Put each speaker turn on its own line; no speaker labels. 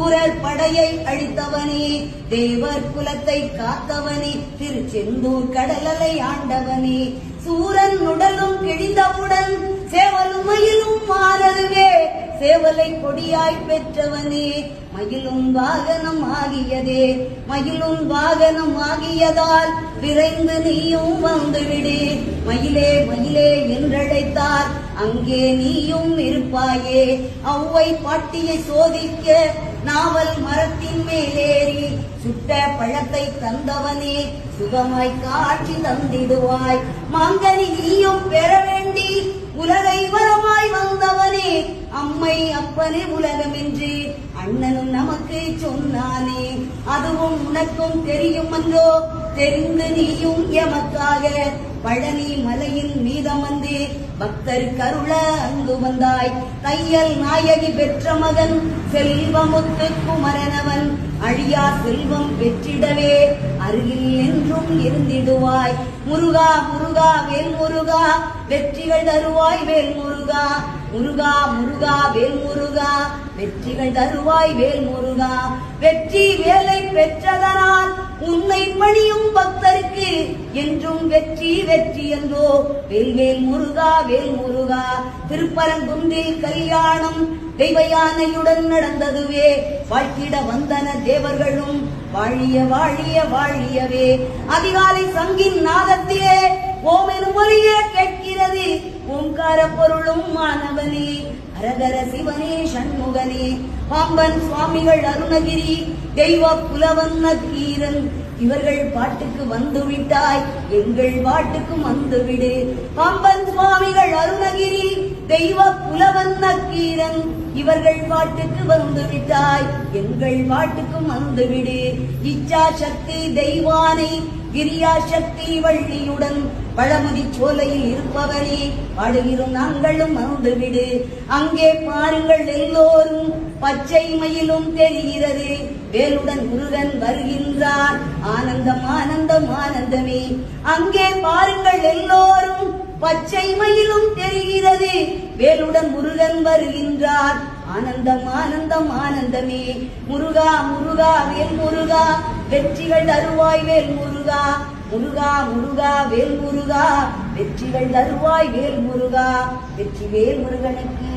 சூரர் படையை அழித்தவனே, தேவர் குலத்தை காத்தவனே, திருச்செந்தூர் கடலலை ஆண்டவனே, சூரன் உடலும் கிழிந்தவுடன் சேவலும் மயிலும் மாறவே, சேவலை கொடியாய் பெற்றவனே, மயிலும் வாகனம் ஆகியதே, மயிலும் வாகனம் ஆகியதால் விரைந்து நீயும் வந்துவிடு. மயிலே மயிலே என்றழைத்தார் அங்கே நீயும் இருப்பாயே. ஔவை பாட்டியை சோதிக்க நாவல் மரத்தின் மேலேறி சுட்ட பழத்தை தந்தவனே, சுகமாய் காட்சி தந்திடுவாய். மாங்கனி நீயும் பெற வேண்டி உலகை வரமாய் வந்தவனே, அம்மை அப்பனே உலகமென்று அண்ணனும் நமக்கு சொன்னானே, அதுவும் உனக்கும் தெரியும் அன்றோ, தெரிந்து நீயும் எமக்காக பழனி மலையின் மீதமந்து பக்தர் கருள அங்கு வந்தாய். தையல் நாயகி பெற்ற மகன் செல்வமுத்து குமரனவன், அழியா செல்வம் பெற்றிடவே அருகில் என்றும் இருந்திடுவாய். முருகா முருகா வேல் முருகா, வெற்றிகள் தருவாய் வேல் முருகா. முருகா முருகா வேல் முருகா, வெற்றிகள் தருவாய் வேல் முருகா. வெற்றி வேலை பெற்றதனால் உன்னை பணியும் பக்தருக்கு என்றும் வெற்றி வெற்றி என்றோ. வேல்வேல் முருகா வேல் முருகா. திருப்பரங்குன்றில் கல்யாணம் தெய்வ யானையுடன் நடந்ததுவே, வாழ்த்திட வந்தன தேவர்களும் வாழிய வாழிய வாழியவே. அதிகாலை சங்கின் நாதத்திலே ஓம் எனும் ஒலியே கேட்கிறது, ஓம்கார பொருளும் மாணவனே. ஹரஹர சிவனே சண்முகனே, பாம்பன் சுவாமிகள் அருணகிரி, தெய்வ புலவன் நக்கீரன், இவர்கள் பாட்டுக்கு வந்து விட்டாய், எங்கள் பாட்டுக்கும் வந்துவிடு. பாம்பன் சுவாமிகள் அருணகிரி, தெய்வ புலவன் நக்கீரன், இவர்கள் பாட்டுக்கு வந்து விட்டாய், எங்கள் பாட்டுக்கும் வந்துவிடு. இச்சா சக்தி தெய்வானை, கிரியா சக்தி வள்ளியுடன் பழமுதி சோலையில் இருப்பவனே, பாடுகிறோம் நாங்களும் வந்துவிடு. அங்கே பாருங்கள் எல்லோரும் பச்சை மயிலும் தெரிகிறது, வேலுடன் முருகன் வருகின்றார், ஆனந்தம் ஆனந்தம் ஆனந்தமே. அங்கே பாருங்கள் எல்லோரும் பச்சை மயிலும் தெரிகிறது, வேலுடன் முருகன் வருகின்றார், ஆனந்தம் ஆனந்தம் ஆனந்தமே. முருகா முருகா வேல் முருகா, வெற்றிகள் தருவாய் வேல் முருகா. முருகா முருகா வேல் முருகா, வெற்றிகள் தருவாய் வேல் முருகா. வெற்றி வேல் முருகனுக்கு.